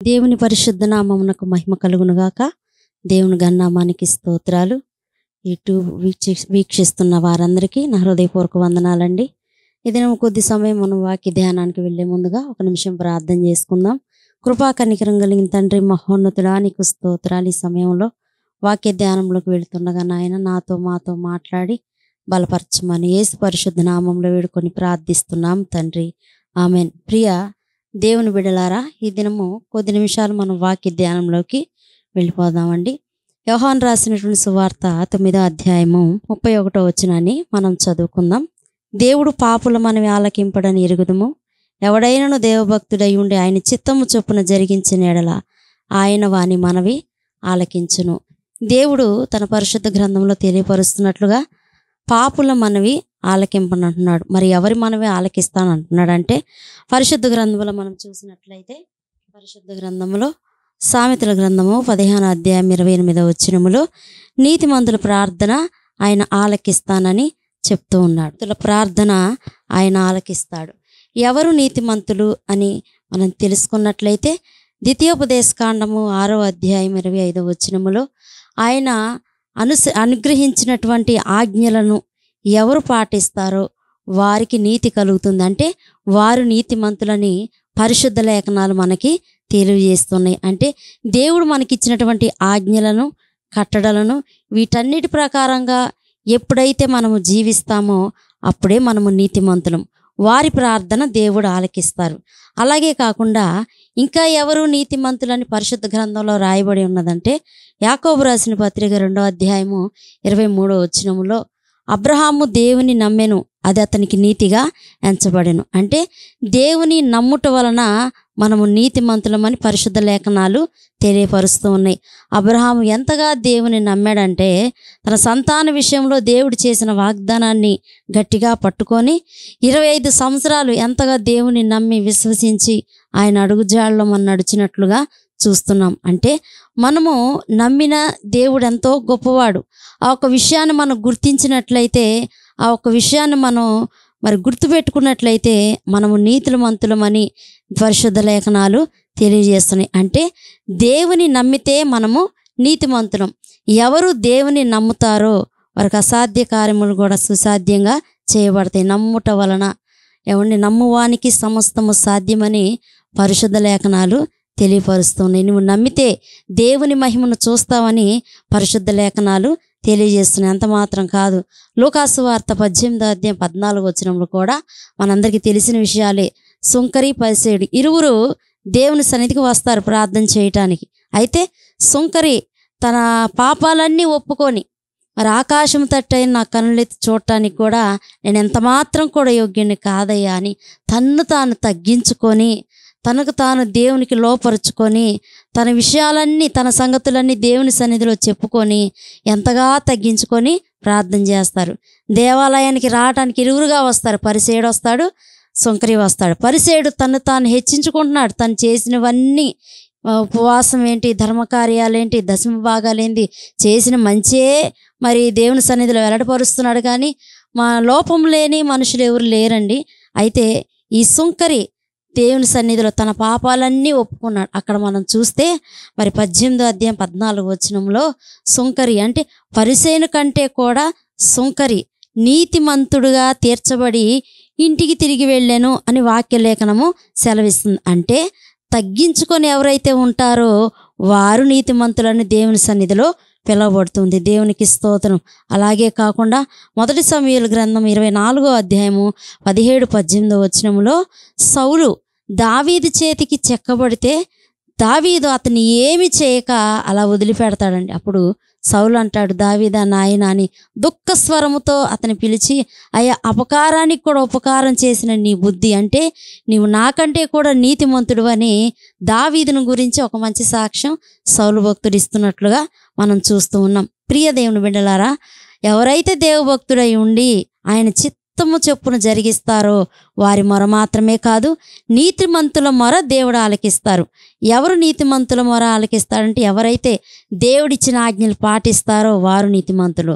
దేవుని పరిశుద్ధ నామమునకు మహిమ కలుగునుగాక. దేవుని గన్నామానికి స్తోత్రాలు. యూట్యూబ్ వీక్షిస్తున్న వారందరికీ నా హృదయపూర్వక వందనాలండి. ఈ దినం కొద్ది సమయం మనం వాక్య ధ్యానానికి వెళ్లే ముందుగా ఒక నిమిషం ప్రార్థన చేసుకుందాం. కృపా కనికరం కలిగిన తండ్రి మహోన్నతుడా, నీకు స్తోత్రాలు. ఈ సమయంలో వాక్య ధ్యానంలోకి వెళుతుండగా నాయన మాతో మాట్లాడి బలపరచమని యేసు పరిశుద్ధ నామంలో వేడుకొని ప్రార్థిస్తున్నాం తండ్రి, ఆమెన్. ప్రియ దేవుని బిడ్డలారా, ఈ దినము కొద్ది నిమిషాలు మనం వాక్య ధ్యానంలోకి వెళ్ళిపోదామండి. యోహాను రాసినటువంటి సువార్త 9వ అధ్యాయము 31వ వచనాన్ని మనం చదువుకుందాం. దేవుడు పాపుల మనవి ఆలకింపడని ఎరుగుదుము. ఎవడైనను దేవభక్తుడై ఉండి ఆయన చిత్తము చొప్పున జరిగించిన ఎడల ఆయన వాని మనవి ఆలకించును. దేవుడు తన పరిశుద్ధ గ్రంథంలో తెలియపరుస్తున్నట్లుగా పాపుల మనవి ఆలకింపనంటున్నాడు. మరి ఎవరి మనవి ఆలకిస్తానంటున్నాడు అంటే, పరిశుద్ధ గ్రంథంలో మనం చూసినట్లయితే పరిశుద్ధ గ్రంథంలో సామెతల గ్రంథము 15వ అధ్యాయం 28వ వచనములో నీతిమంతుల ప్రార్థన ఆయన ఆలకిస్తానని చెప్తూ ఉన్నాడు. ప్రార్థన ఆయన ఆలకిస్తాడు. ఎవరు నీతిమంతులు అని మనం తెలుసుకున్నట్లయితే ద్వితీయోపదేశకాండము 6వ అధ్యాయం 25వ వచనములో ఆయన అనుగ్రహించినటువంటి ఆజ్ఞలను ఎవరు పాటిస్తారో వారికి నీతి కలుగుతుంది. అంటే వారు నీతిమంతులని పరిశుద్ధ లేఖనాలు మనకి తెలియజేస్తున్నాయి. అంటే దేవుడు మనకిచ్చినటువంటి ఆజ్ఞలను, కట్టడలను, వీటన్నిటి ప్రకారంగా ఎప్పుడైతే మనము జీవిస్తామో అప్పుడే మనము నీతిమంతులం. వారి ప్రార్థన దేవుడు ఆలకిస్తారు. అలాగే కాకుండా ఇంకా ఎవరు నీతిమంతులని పరిశుద్ధ గ్రంథంలో రాయబడి ఉన్నదంటే, యాకోబు రాసిన పత్రిక 2వ అధ్యాయము 23వ వచనములో అబ్రహాము దేవుని నమ్మెను, అది అతనికి నీతిగా ఎంచబడెను. అంటే దేవుని నమ్ముట వలన మనము నీతిమంతులమని పరిశుద్ధ లేఖనాలు తెలియపరుస్తూ ఉన్నాయి. అబ్రహాము ఎంతగా దేవుని నమ్మాడంటే, తన సంతాన విషయంలో దేవుడు చేసిన వాగ్దానాన్ని గట్టిగా పట్టుకొని 25 సంవత్సరాలు ఎంతగా దేవుని నమ్మి విశ్వసించి ఆయన అడుగుజాడలో మనం నడిచినట్లుగా చూస్తున్నాం. అంటే మనము నమ్మిన దేవుడు ఎంతో గొప్పవాడు. ఆ ఒక్క విషయాన్ని మనం గుర్తించినట్లయితే, ఆ ఒక్క విషయాన్ని మనం గుర్తుపెట్టుకున్నట్లయితే మనము నీతిమంతులమని పరిశుద్ధ లేఖనాలు తెలియజేస్తున్నాయి. అంటే దేవుని నమ్మితే మనము నీతిమంతులం. ఎవరు దేవుని నమ్ముతారో వారికి అసాధ్య కార్యములు కూడా సుసాధ్యంగా చేయబడతాయి. నమ్ముట వలన నమ్మువానికి సమస్తము సాధ్యమని పరిశుద్ధ లేఖనాలు తెలియపరుస్తున్నాయి. నువ్వు నమ్మితే దేవుని మహిమను చూస్తావని పరిశుద్ధ లేఖనాలు తెలియజేస్తున్నాయి. అంత మాత్రం కాదు, లూకాసు వార్త 18వ అధ్యాయం 14వ వచనంలో కూడా మనందరికీ తెలిసిన విషయాలే. సుంకరి, పరిసేయుడు ఇరువురు దేవుని సన్నిధికి వస్తారు ప్రార్థన చేయటానికి. అయితే సుంకరి తన పాపాలన్నీ ఒప్పుకొని, ఆకాశం తట్టయిన నా కనులెత్తి చూడటానికి కూడా నేను ఎంత మాత్రం కూడా యోగ్యుని కాదయ్యా అని తన్ను తాను తగ్గించుకొని, తనకు తాను దేవునికి లోపరుచుకొని, తన విషయాలన్నీ, తన సంగతులన్నీ దేవుని సన్నిధిలో చెప్పుకొని ఎంతగా తగ్గించుకొని ప్రార్థన చేస్తారు. దేవాలయానికి రావడానికి ఇరువురుగా వస్తారు. పరిసేయుడు వస్తాడు, సుంకరి వస్తాడు. పరిసేయుడు తను తాను హెచ్చించుకుంటున్నాడు. తను చేసినవన్నీ, ఉపవాసం ఏంటి, ధర్మకార్యాలేంటి, దశమ భాగాలేంటి, చేసిన మంచే దేవుని సన్నిధిలో వెల్లడిపరుస్తున్నాడు. కానీ మా లోపం లేని మనుషులు ఎవరు లేరండి. అయితే ఈ సుంకరి దేవుని సన్నిధిలో తన పాపాలన్నీ ఒప్పుకున్నాడు. అక్కడ మనం చూస్తే 18వ అధ్యాయం 14వ వచనంలో సుంకరి అంటే పరిసేయుని కంటే కూడా సుంకరి నీతిమంతుడుగా తీర్చబడి ఇంటికి తిరిగి వెళ్ళాను అని వాక్యలేఖనము సెలవిస్తుంది. అంటే తగ్గించుకొని ఎవరైతే ఉంటారో వారు నీతిమంతులని దేవుని సన్నిధిలో పిలువబడుతుంది. దేవునికి స్తోత్రం. అలాగే కాకుండా 1 సమూయేలు గ్రంథం 24వ అధ్యాయము 17-18వ వచనములో సౌలు దావీదు చేతికి చెక్కబడితే దావీదు అతన్ని ఏమి చేయక అలా వదిలిపెడతాడండి. అప్పుడు సౌలు అంటాడు, దావీదా నాయన అని దుఃఖ స్వరముతో అతని పిలిచి, అయ్యా, అపకారానికి కూడా ఉపకారం చేసిన నీ బుద్ధి, అంటే నీవు నాకంటే కూడా నీతిమంతుడు అని దావీదును గురించి ఒక మంచి సాక్ష్యం సౌలు భక్తుడు ఇస్తున్నట్లుగా మనం చూస్తూ ఉన్నాం. ప్రియ దేవుని బిడ్డలారా, ఎవరైతే దేవభక్తుడై ఉండి ఆయన చిత్తము చొప్పున జరిగిస్తారో వారి మొర మాత్రమే కాదు, నీతిమంతుల మొర దేవుడు ఆలకిస్తారు. ఎవరు నీతిమంతుల మొర ఆలకిస్తారంటే ఎవరైతే దేవుడిచ్చిన ఆజ్ఞలు పాటిస్తారో వారు నీతిమంతులు.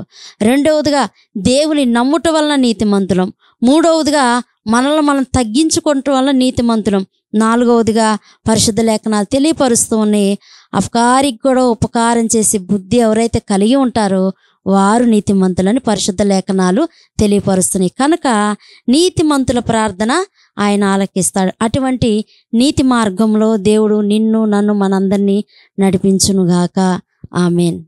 రెండవదిగా దేవుని నమ్ముట వలన నీతిమంతులం. మూడవదిగా మనల్ని మనం తగ్గించుకోవటం వల్ల నీతిమంతులం. నాలుగవదిగా పరిశుద్ధ లేఖనాలు తెలియపరుస్తూ ఉన్నాయి, అపకారికి కూడా ఉపకారం చేసే బుద్ధి ఎవరైతే కలిగి ఉంటారో వారు నీతిమంతులని పరిశుద్ధ లేఖనాలు తెలియపరుస్తున్నాయి. కనుక నీతిమంతుల ప్రార్థన ఆయన ఆలకిస్తాడు. అటువంటి నీతి మార్గంలో దేవుడు నిన్ను, నన్ను, మనందరినీ నడిపించునుగాక. ఆమేన్.